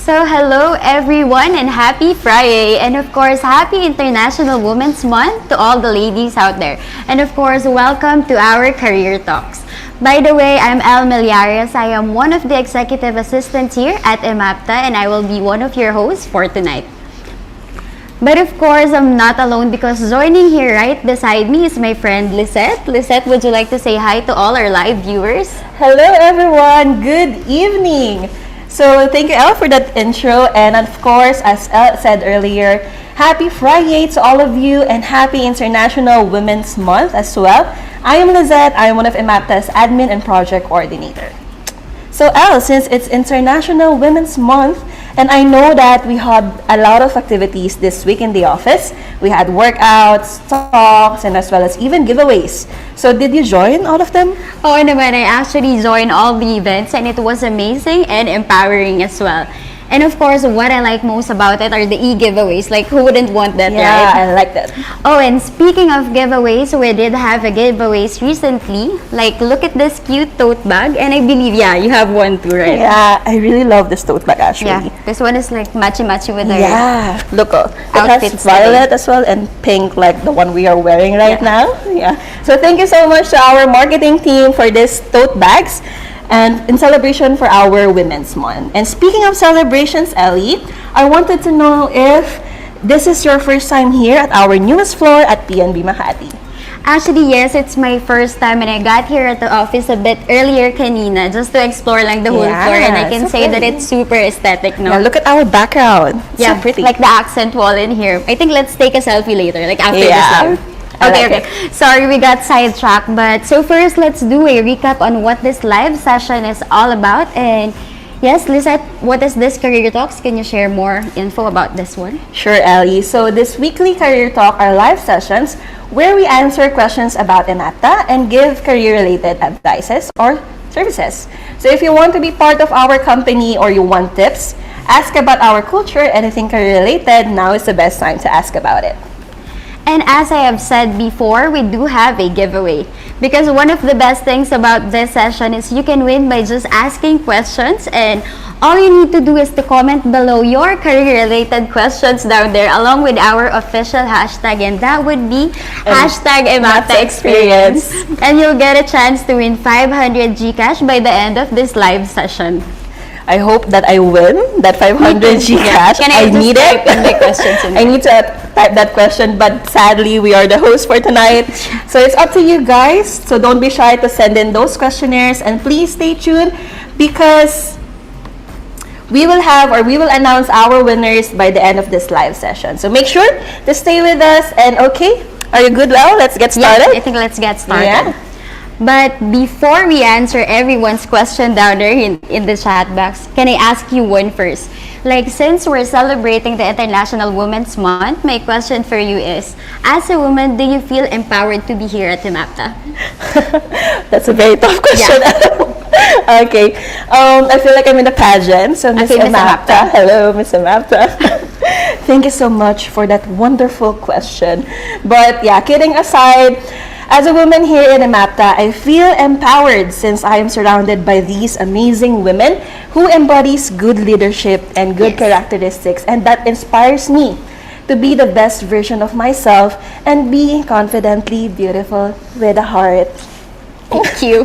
So hello everyone and happy Friday, and of course happy International Women's Month to all the ladies out there, and of course welcome to our career talks. By the way, I'm El Miliares. I am one of the executive assistants here at Emapta, and I will be one of your hosts for tonight. But of course, I'm not alone because joining here right beside me is my friend Lisette. Lisette, would you like to say hi to all our live viewers? Hello everyone, good evening. So thank you Elle for that intro, and of course as Elle said earlier, happy Friday to all of you and happy International Women's Month as well. I am Lizette, I am one of Emapta's admin and project coordinator. So Elle, since it's International Women's Month, and I know that we had a lot of activities this week in the office. We had workouts, talks, and as well as even giveaways. So did you join all of them? Oo naman, I actually joined all the events and it was amazing and empowering as well. And of course, what I like most about it are the e-giveaways. Like, who wouldn't want that, Yeah, right? I like that. Oh, and speaking of giveaways, we did have a giveaways recently. Like, look at this cute tote bag. And I believe, yeah, you have one too, right? Yeah, I really love this tote bag actually. Yeah, this one is like matchy-matchy with our... Yeah, look, it Outfits has violet as well and pink like the one we are wearing right now. Yeah. So thank you so much to our marketing team for this tote bags and in celebration for our Women's Month. And speaking of celebrations, Ellie, I wanted to know if this is your first time here at our newest floor at PNB Makati. Actually, yes, it's my first time and I got here at the office a bit earlier kanina just to explore like the whole Yeah, floor, and I can so say that pretty. it's super aesthetic, no? Yeah, look at our background. Yeah, So pretty. like the accent wall in here. I think let's take a selfie later, like after this Yeah, live. I Okay, like okay. Sorry, we got sidetracked. But so first, let's do a recap on what this live session is all about. And yes, Lisette, what is this Career Talks? Can you share more info about this one? Sure, Ellie. So this weekly Career Talk are live sessions where we answer questions about Emapta and give career-related advices or services. So if you want to be part of our company or you want tips, ask about our culture, anything career-related, now is the best time to ask about it. And as I have said before, we do have a giveaway. Because one of the best things about this session is you can win by just asking questions, and all you need to do is to comment below your career-related questions down there along with our official hashtag, and that would be hashtag Emapta Experience. And you'll get a chance to win 500 Gcash by the end of this live session. I hope that I win that 500 Gcash. Can I just need type it. in the questions in I need to type that question, but sadly, we are the host for tonight. So it's up to you guys. So don't be shy to send in those questionnaires, and please stay tuned because we will announce our winners by the end of this live session. So make sure to stay with us. And okay, are you good, Well? Let's get started. Yes, I think let's get started. Yeah. But before we answer everyone's question down there in the chat box, can I ask you one first? Like, since we're celebrating the International Women's Month, my question for you is, as a woman, do you feel empowered to be here at Emapta? That's a very tough question. Okay. I feel like I'm in a pageant. So Miss Okay, Miss Emapta. Emapta. Hello, Miss Emapta. Thank you so much for that wonderful question. But yeah, kidding aside, as a woman here in Emapta, I feel empowered since I am surrounded by these amazing women who embodies good leadership and good Yes. characteristics, and that inspires me to be the best version of myself and be confidently beautiful with a heart. Thank you.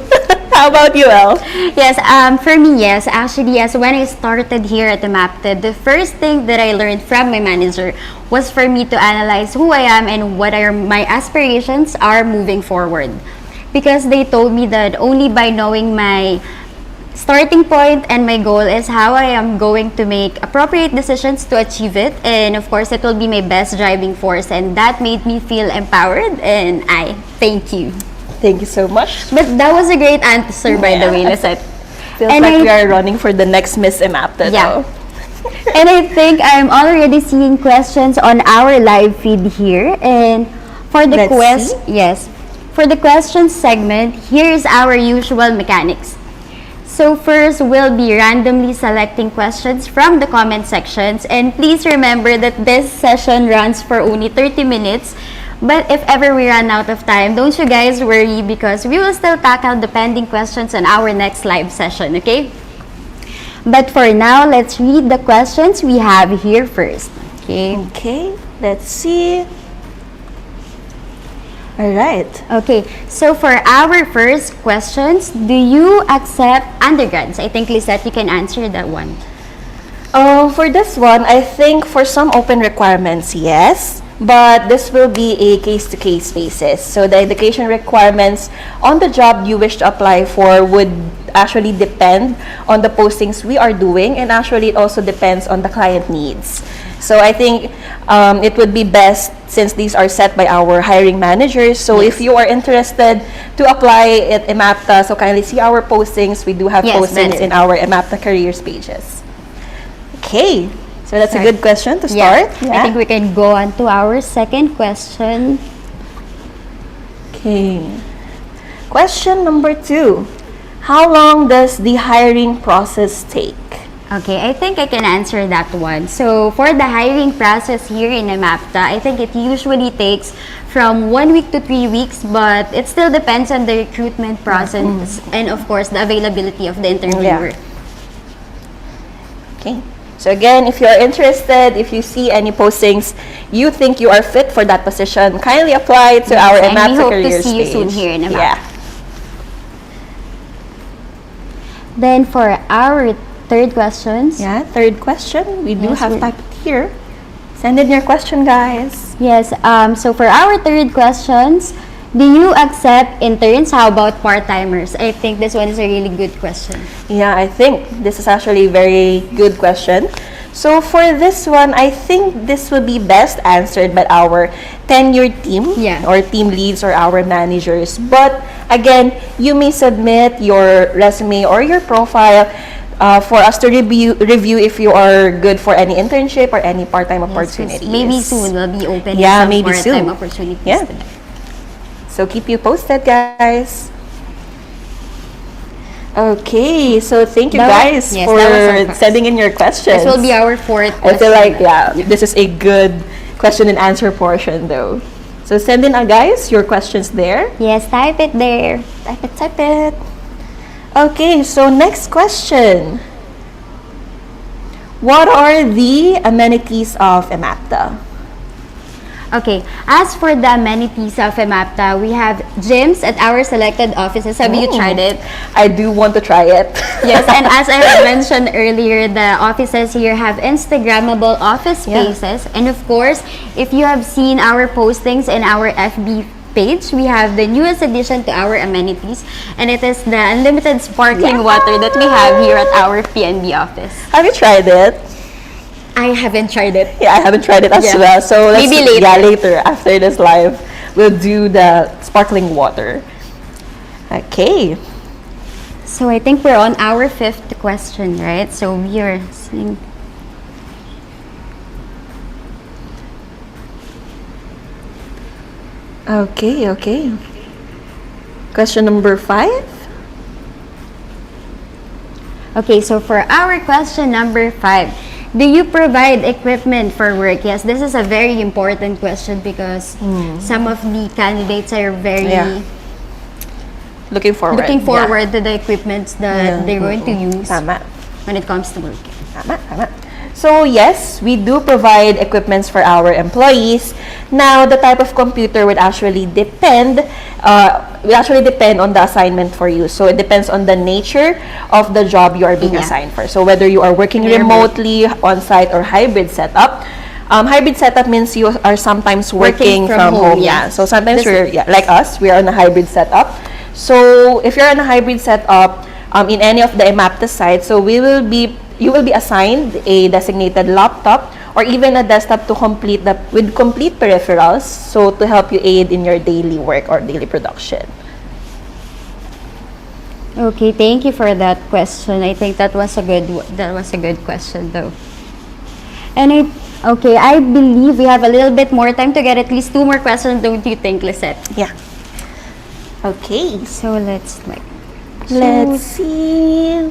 How about you, Elle? Yes, for me, yes. Actually, yes, when I started here at Emapta, the first thing that I learned from my manager was for me to analyze who I am and what are my aspirations are moving forward. Because they told me that only by knowing my starting point and my goal is how I am going to make appropriate decisions to achieve it. And of course, it will be my best driving force. And that made me feel empowered, and I thank you. Thank you so much. But that was a great answer, by the way, Lisette. Feels And like I- we are running for the next Miss Emapta Yeah. now. And I think I'm already seeing questions on our live feed here. And for the Let's for the questions segment, here's our usual mechanics. So first, we'll be randomly selecting questions from the comment sections. And please remember that this session runs for only 30 minutes. But if ever we run out of time, don't you guys worry because we will still tackle the pending questions on our next live session, okay? But for now, let's read the questions we have here first. Okay. Okay, let's see. All right. Okay, so for our first questions, do you accept undergrads? I think Lisette, you can answer that one. For this one, I think for some open requirements, yes. But this will be a case-to-case basis. So the education requirements on the job you wish to apply for would actually depend on the postings we are doing, and actually it also depends on the client needs. So I think it would be best, since these are set by our hiring managers. So if you are interested to apply at Emapta, so kindly see our postings. We do have Yes, postings better. in our Emapta careers pages. Okay, so that's Start. a good question to Yeah, start. I think we can go on to our second question. Okay. Question number 2. How long does the hiring process take? Okay, I think I can answer that one. So for the hiring process here in Emapta, I think it usually takes from 1 week to 3 weeks, but it still depends on the recruitment process and of course the availability of the interviewer. Okay. So again, if you are interested, if you see any postings you think you are fit for that position, kindly apply to our And we Emapta hope to careers see you page. soon here in Emapta. Yeah. Then for our third questions. Yeah, third question. We do Yes, have we're- typed here. Send in your question, guys. Yes, so for our third questions, do you accept interns? How about part-timers? I think this one is a really good question. Yeah, I think this is actually a very good question. So for this one, I think this will be best answered by our tenured team, Yeah. or team leads, or our managers. But again, you may submit your resume or your profile for us to review if you are good for any internship or any part-time opportunities. Maybe soon we'll be opening Yeah, some maybe part-time soon. opportunities. Yeah. to them. So keep you posted, guys. Okay, so thank you That was- guys yes, for that was our first. sending in your questions. This will be our fourth I feel question. like, yeah, this is a good question and answer portion though. So send in, guys, your questions there. Yes, type it there. Type it, type it. Okay, so next question. What are the amenities of Emapta? Okay, as for the amenities of Emapta, we have gyms at our selected offices. Have you tried it? I do want to try it. Yes, and as I had mentioned earlier, the offices here have Instagrammable office Yeah. spaces. And of course, if you have seen our postings in our FB page, we have the newest addition to our amenities, and it is the unlimited sparkling water that we have here at our PNB office. Have you tried it? I haven't tried it. Yeah, I haven't tried it as Yeah. well. So let's, Maybe later. Yeah, later after this live, we'll do the sparkling water. Okay. So I think we're on our fifth question, right? So we are seeing. Okay, okay. Question number 5. Okay, so for our question number 5, do you provide equipment for work? Yes, this is a very important question because some of the candidates are very Yeah. Looking forward. looking Yeah. forward to the equipments that they're going to use Tama. when it comes to work. Tama, tama. So yes, we do provide equipments for our employees. Now, the type of computer would actually depend on the assignment for you. So it depends on the nature of the job you are being Yeah. assigned for. So whether you are working Remote. remotely, on-site, or hybrid setup. Hybrid setup means you are sometimes working from home. yeah. So sometimes This- like us, we are on a hybrid setup. So if you're on a hybrid setup in any of the Emapta sites, so you will be assigned a designated laptop or even a desktop to with complete peripherals, so to help you aid in your daily work or daily production. Okay, thank you for that question. I think that was a good question though. And I believe we have a little bit more time to get at least 2 more questions, don't you think, Lisette? Yeah. Okay. So let's Let's see.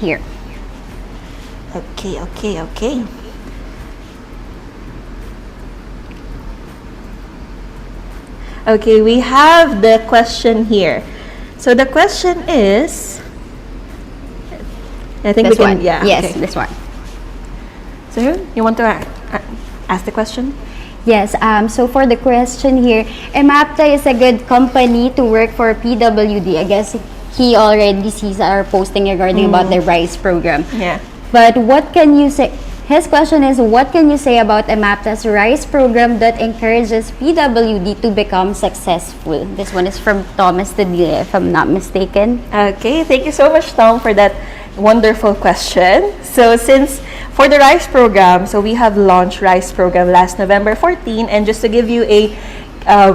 here. Okay, okay, okay. Okay, we have the question here. So the question is, I think This we can, one. yeah. Yes, okay. this one. So you want to ask the question? Yes, so for the question here, Emapta is a good company to work for PWD. I guess he already sees our posting regarding about the RISE program. Yeah. But what can you say? His question is, what can you say about Emapta's RISE program that encourages PWD to become successful? This one is from Thomas Tadilla, if I'm not mistaken. Okay, thank you so much, Tom, for that wonderful question. So since for the RISE program, so we have launched RISE program last November 14, and just to give you a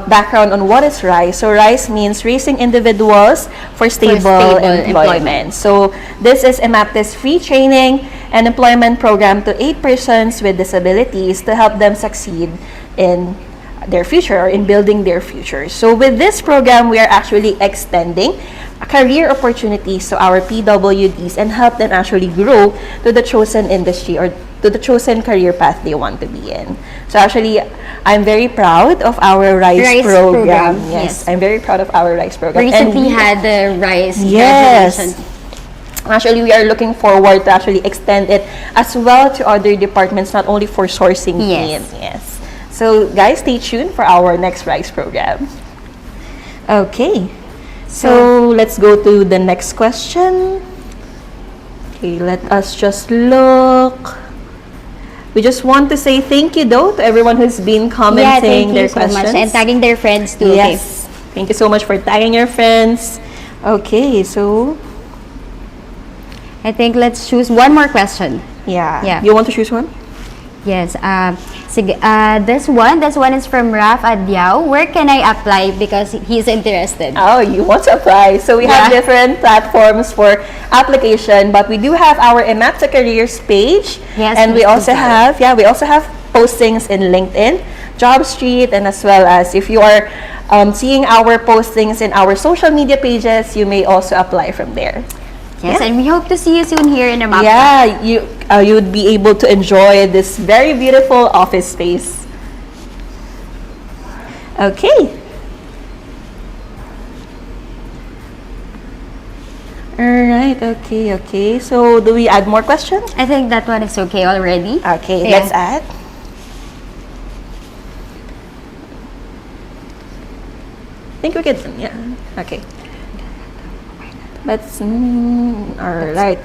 background on what is RISE. So RISE means Raising Individuals for Stable Employment. So this is Emapta's free training and employment program to 8 persons with disabilities to help them succeed in their future or in building their future. So with this program, we are actually extending career opportunities to our PWDs and help them actually grow to the chosen industry or to the chosen career path they want to be in. So actually, I'm very proud of our RISE program. Yes, I'm very proud of our RISE program. Recently had the RISE yes. graduation. Actually, we are looking forward to actually extend it as well to other departments, not only for sourcing Yes. team. Yes. So guys, stay tuned for our next RISE program. Okay. So let's go to the next question. Okay, let us just look. We just want to say thank you though to everyone who's been commenting their questions. Much. And tagging their friends too. Yes. Okay. Thank you so much for tagging your friends. Okay, so I think let's choose one more question. yeah. You want to choose one? Yes. Sige, this one is from Raf Adyao. Where can I apply because he's interested? Oh, you want to apply. So we have different platforms for application, but we do have our Emapta Careers page. Yes, and we also have postings in LinkedIn, JobStreet, and as well as if you are seeing our postings in our social media pages, you may also apply from there. Yes, and we hope to see you soon here in Emapta. Yeah, you would be able to enjoy this very beautiful office space. Okay. Alright, okay. So do we add more questions? I think that one is okay already. Okay, Yeah. let's add. I think we could, yeah, okay. That's all right.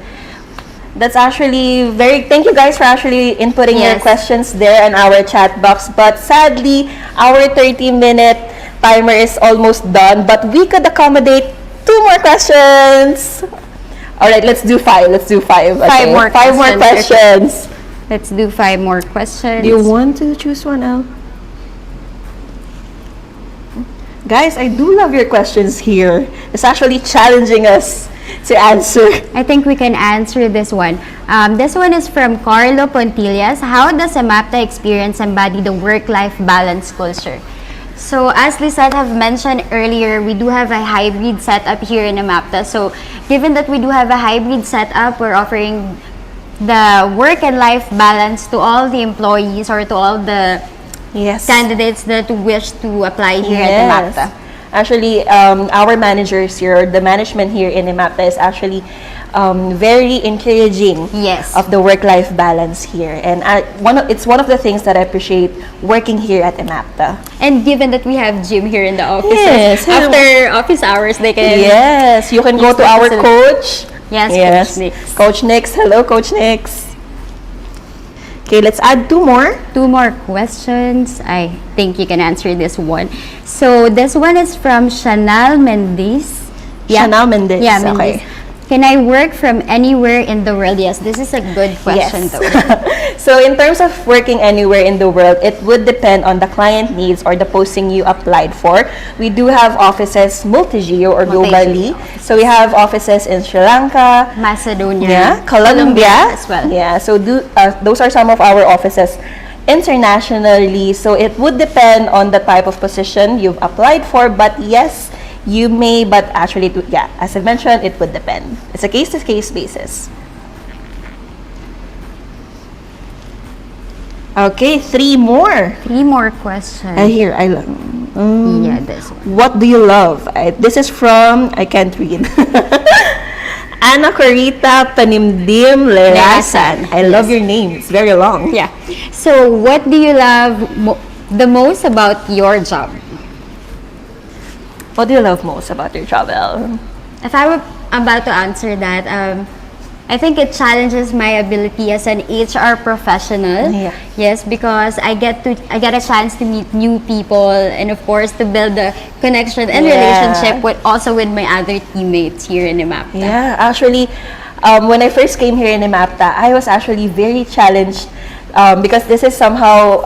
That's actually thank you guys for actually inputting your questions there in our chat box. But sadly, our 30-minute timer is almost done, but we could accommodate 2 more questions. All right, let's do 5. Okay. 5 more questions. Let's do 5 more questions. Do you want to choose one, Al? Guys, I do love your questions here. It's actually challenging us to answer. I think we can answer this one. This one is from Carlo Pontillas. How does Emapta experience embody the work-life balance culture? So as Lisette have mentioned earlier, we do have a hybrid setup here in Emapta. So given that we do have a hybrid setup, we're offering the work and life balance to all the employees or to all the candidates that wish to apply here at Emapta. Actually, our managers here, the management here in Emapta is actually very encouraging of the work-life balance here. And it's one of the things that I appreciate working here at Emapta. And given that we have gym here in the office, after office hours, they can... Yes, you can go to our coach. Yes, Coach Nix. Coach Nix. Hello, Coach Nix. Okay, let's add 2 more. 2 more questions. I think you can answer this one. So this one is from Chanel Mendes. Chanel Mendes. Yeah, Mendes. Okay. Can I work from anywhere in the world? Yes, this is a good question though. So in terms of working anywhere in the world, it would depend on the client needs or the posting you applied for. We do have offices multi-geo or globally. So we have offices in Sri Lanka, Macedonia, Colombia as well. Yeah, so those are some of our offices internationally. So it would depend on the type of position you've applied for, but yes, you may, but actually, as I mentioned, it would depend. It's a case-to-case basis. Okay, 3 more. 3 more questions. Here, Yeah, this one. What do you love? This is from, I can't read. Ana Corita Panimdim Lerasan. I love your name. It's very long. Yeah. So, what do you love the most about your job? What do you love most about your travel? If I were about to answer that, I think it challenges my ability as an HR professional. Yeah. Yes, because I get a chance to meet new people, and of course to build a connection and Yeah. relationship with my other teammates here in Emapta. Yeah, actually, when I first came here in Emapta, I was actually very challenged because this is somehow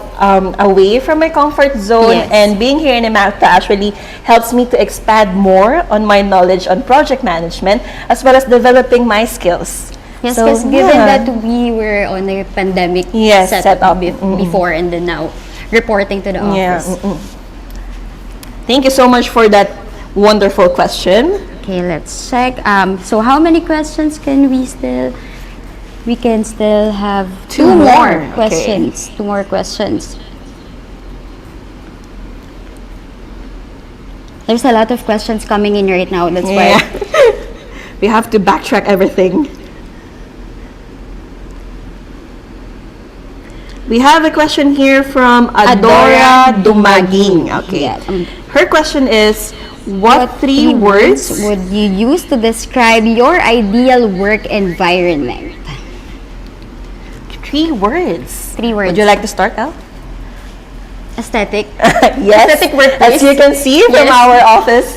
away from my comfort zone, Yes. and being here in Emapta actually helps me to expand more on my knowledge on project management as well as developing my skills. Yes, So, because given yeah. that we were on a pandemic Yes, setup. before and then now reporting to the Yeah. office. Thank you so much for that wonderful question. Okay, let's check. So how many questions can we still? We can still have Two two more more, questions. Two more questions. There's a lot of questions coming in right now. That's Yeah. why. We have to backtrack everything. We have a question here from Adora Dumaging. Okay. Yeah. Her question is, what three words would you use to describe your ideal work environment? Three words. Three words. Would you like to start, Elle? Aesthetic. Yes. Aesthetic workplace. As you can see from Yes. our office.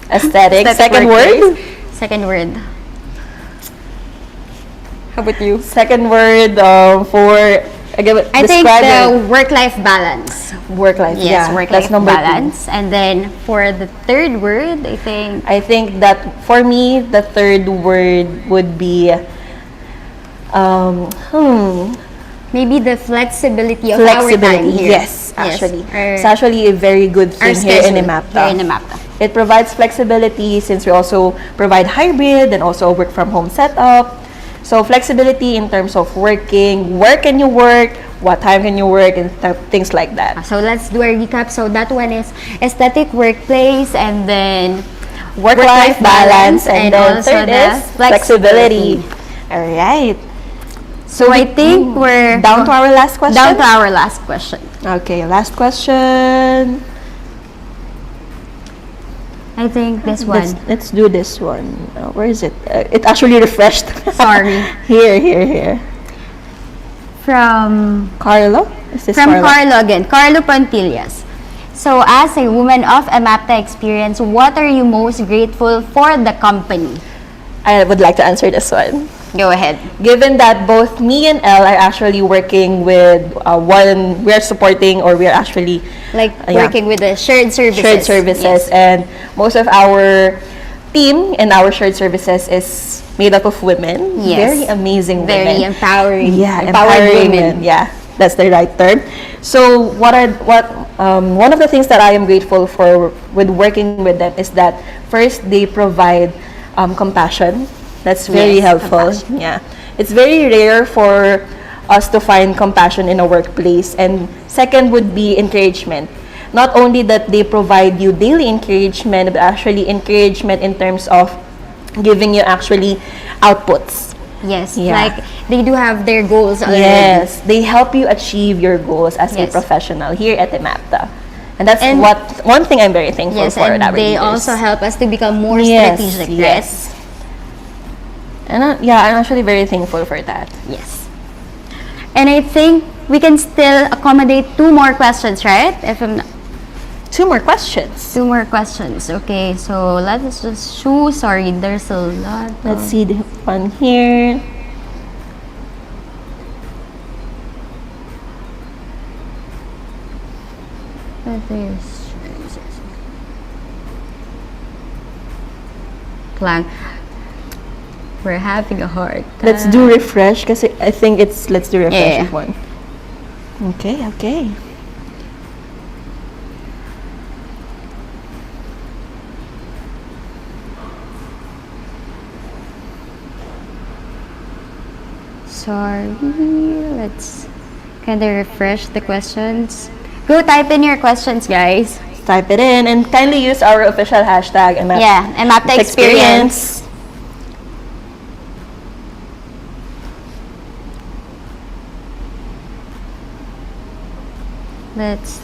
Aesthetic. Aesthetic Second workplace. word. Second word. How about you? Second word for I think describe the your work-life balance. work-life. Yes, Yeah, work-life that's number balance. And then for the third word, I think two. I think that for me, the third word would be maybe the flexibility of our time flexibility. here. Yes, actually. Our- It's actually a very good our thing here in schedule Emapta. Here in Emapta. It provides flexibility since we also provide hybrid and also work from home setup. So flexibility in terms of working, where can you work, what time can you work, and things like that. So let's do a recap. So that one is aesthetic workplace, and then Work-life balance, and then also third the is flexibility. All right. So I think we're Down to our last question? down to our last question. Okay, last question. I think this one. Let's do this one. Where is it? It actually refreshed. Sorry. Here. From Carlo? Is this From Carlo? Carlo again, Carlo Pontillas. So, as a woman of Emapta experience, what are you most grateful for the company? I would like to answer this one. Go ahead. Given that both me and Elle are actually working with we are supporting, or we are actually Like Yeah. working with the shared services. shared services, Yes. and most of our team and our shared services is made up of women. Yes. Very amazing women. Very empowering. Yeah, empowered empowering women. Yeah, that's the right term. So one of the things that I am grateful for with working with them is that first they provide compassion. That's very Yes, helpful. compassion. Yeah, it's very rare for us to find compassion in a workplace. And second would be encouragement. Not only that they provide you daily encouragement, but actually encouragement in terms of giving you actually outputs. Yes. Yeah. Like they do have their goals already. Yes, they help you achieve your goals as a Yes. professional here at Emapta. And that's And- one thing I'm very thankful Yes, for. and our they leaders. also help us to become more Yes, strategic, yes. And I'm actually very thankful for that. right? Yes. And I think we can still accommodate two more questions, right? If I'm not, Two more questions. two more questions. Okay, so let's just choose. Sorry, there's a lot. Let's see the one here. Lang. We're having a hard time. Let's do refresh kasi I think let's do refresh Yeah. one. Okay. Sorry. Let's kind of refresh the questions. Go type in your questions, guys. type it in and kindly use our official hashtag Emapta experience. Let's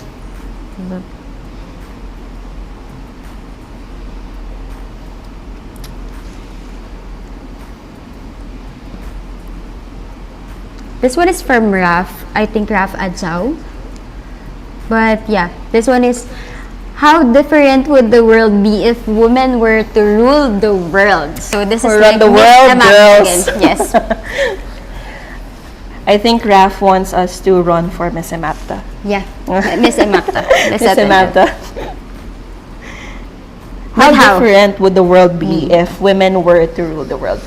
look. This one is from Raf. I think Raf Adzaw. But yeah, this one is, how different would the world be if women were to rule the world? So this is like the Miss world, Emapta girls. again. Yes. I think Raf wants us to run for Miss Emapta. Yeah. Miss Emapta. Miss Emapta. But how? How different would the world be if women were to rule the world?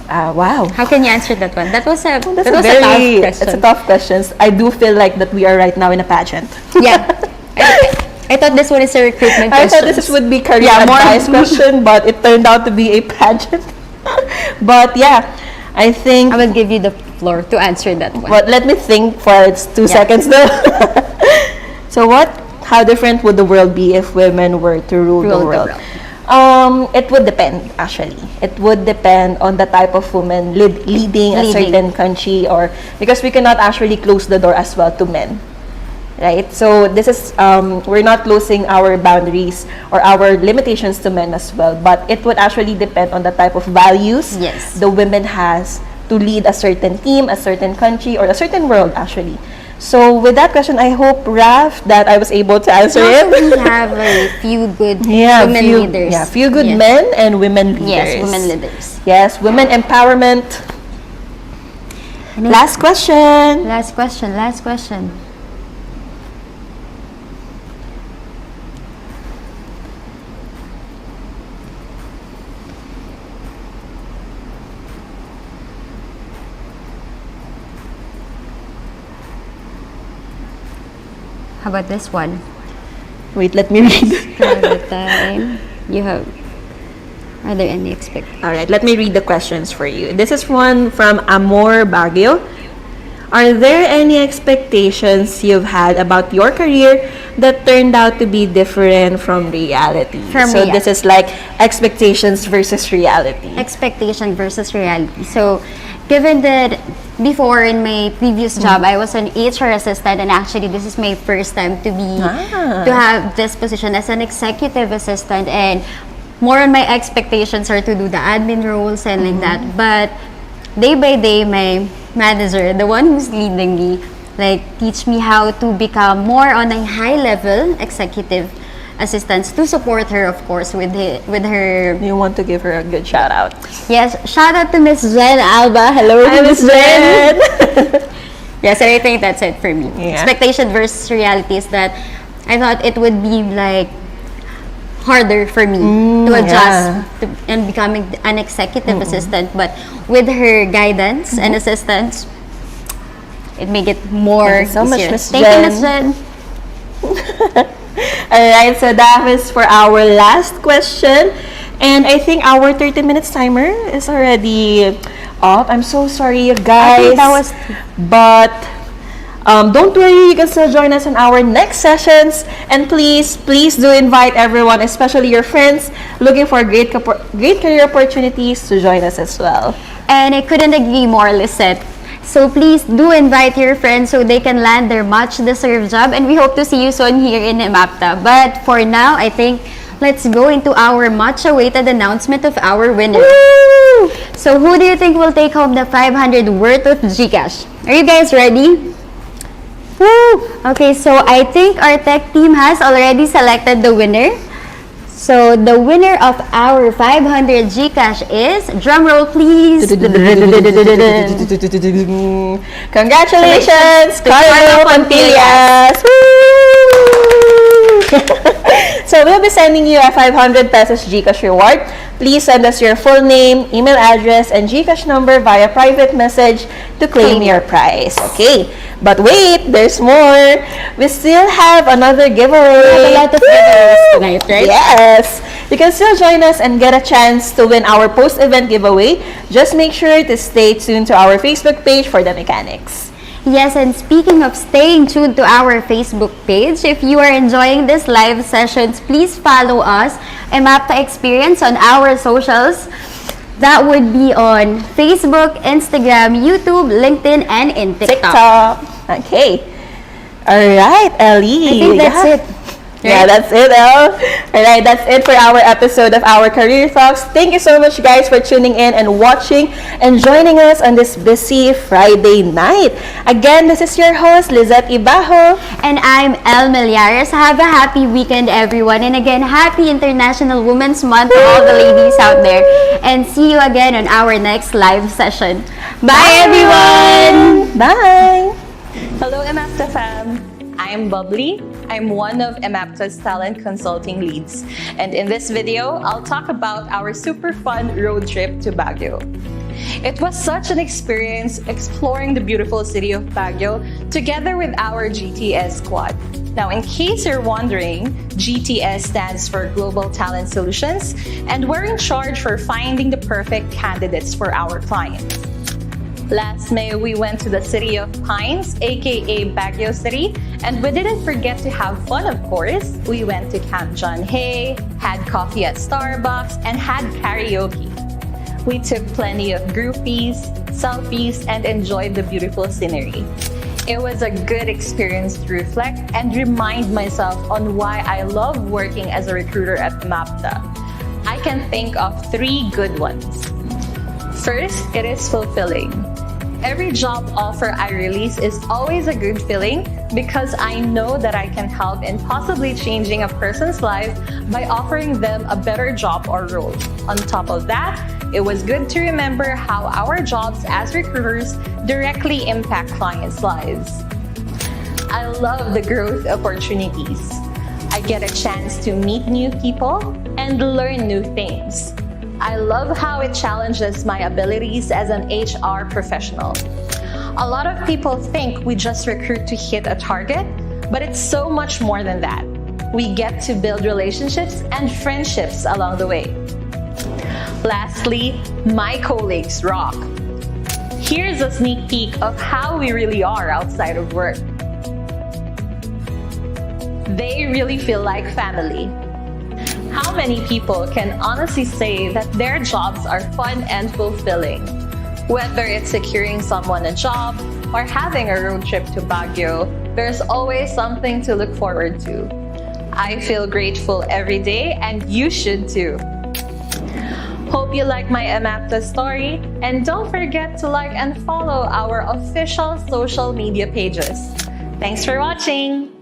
Wow. How can you answer that one? That was a That's that a was very, a tough question. it's a tough question. I do feel like that we are right now in a pageant. Yeah. I thought this one is a recruitment I question. thought this would be career Yeah, more- advice question, but it turned out to be a pageant. But yeah, I think. I will give you the floor to answer that one. But let me think for it's 2 Yeah. seconds though. So what? How different would the world be if women were to rule the world? It would depend, actually. It would depend on the type of woman leading a certain country, or because we cannot actually close the door as well to men, right? So this is we're not closing our boundaries or our limitations to men as well, but it would actually depend on the type of values Yes. the women has to lead a certain team, a certain country, or a certain world, actually. So with that question, I hope, Raf, that I was able to answer Also, it. we have a few good Yeah, women few, leaders. Yeah, few good Yes. men and women leaders. Yes, women leaders. Yes, women empowerment. Last question. Last question. Last question. How about this one? Wait, let me read. By the time you have, are there any All right, let me read the questions for you. This is one from Amor Baguio. Are there any expectations you've had about your career that turned out to be different from reality? So this is like expectations versus reality. Expectation versus reality. So, given that before in my previous job, I was an HR assistant, and actually this is my first time to be to have this position as an executive assistant, and more on my expectations are to do the admin roles and like that. But day by day, my manager, the one who's leading me, like teach me how to become more on a high level executive assistants to support her, of course, with her. You want to give her a good shout out? Yes, shout out to Miss Jen Alba. Hello, Hi, Miss Miss Jen. Jen. Yes, and I think that's it for me. Yeah. Expectation versus reality is that I thought it would be like harder for me to adjust to, and becoming an executive assistant, but with her guidance and assistance, it made it more Thank you so much, easier. Miss Thank you, Miss Jen. Alright, so that was for our last question. And I think our 30 minutes timer is already up. I'm so sorry, you guys. I think that was. But don't worry, you can still join us in our next sessions. And please do invite everyone, especially your friends, looking for great career opportunities to join us as well. And I couldn't agree more, Lisette. So please do invite your friends so they can land their much-deserved job. And we hope to see you soon here in Emapta. But for now, I think let's go into our much-awaited announcement of our winner. Woo! So who do you think will take home the 500 worth of GCash? Are you guys ready? Woo! Okay, so I think our tech team has already selected the winner. So the winner of our 500 GCash is, drumroll please. Congratulations, Carlo Pontillas! So we'll be sending you a 500 pesos GCash reward. Please send us your full name, email address, and GCash number via private message to claim your prize. Okay, but wait, there's more. We still have another giveaway. We have a lot of giveaways tonight, right? Yes. You can still join us and get a chance to win our post-event giveaway. Just make sure to stay tuned to our Facebook page for the mechanics. Yes, and speaking of staying tuned to our Facebook page, if you are enjoying this live sessions, please follow us, Emapta Experience, on our socials. That would be on Facebook, Instagram, YouTube, LinkedIn, and in TikTok. Okay. All right, Ellie. I think that's it. Yeah, that's it, Elle. Alright, that's it for our episode of our Career Talks. Thank you so much, guys, for tuning in and watching and joining us on this busy Friday night. Again, this is your host, Lizette Ibajo. And I'm El Millares. Have a happy weekend, everyone. And again, happy International Women's Month to all the ladies out there. And see you again on our next live session. Bye everyone! Bye! Hello, Emapta fam! I'm Bubbly. I'm one of Emapta's talent consulting leads. And in this video, I'll talk about our super fun road trip to Baguio. It was such an experience exploring the beautiful city of Baguio together with our GTS squad. Now, in case you're wondering, GTS stands for Global Talent Solutions, and we're in charge for finding the perfect candidates for our clients. Last May, we went to the City of Pines, aka Baguio City, and we didn't forget to have fun, of course. We went to Camp John Hay, had coffee at Starbucks, and had karaoke. We took plenty of groupies, selfies, and enjoyed the beautiful scenery. It was a good experience to reflect and remind myself on why I love working as a recruiter at Emapta. I can think of 3 good ones. First, it is fulfilling. Every job offer I release is always a good feeling because I know that I can help in possibly changing a person's life by offering them a better job or role. On top of that, it was good to remember how our jobs as recruiters directly impact clients' lives. I love the growth opportunities. I get a chance to meet new people and learn new things. I love how it challenges my abilities as an HR professional. A lot of people think we just recruit to hit a target, but it's so much more than that. We get to build relationships and friendships along the way. Lastly, my colleagues rock. Here's a sneak peek of how we really are outside of work. They really feel like family. How many people can honestly say that their jobs are fun and fulfilling? Whether it's securing someone a job or having a road trip to Baguio, there's always something to look forward to. I feel grateful every day, and you should too. Hope you like my Emapta story, and don't forget to like and follow our official social media pages. Thanks for watching!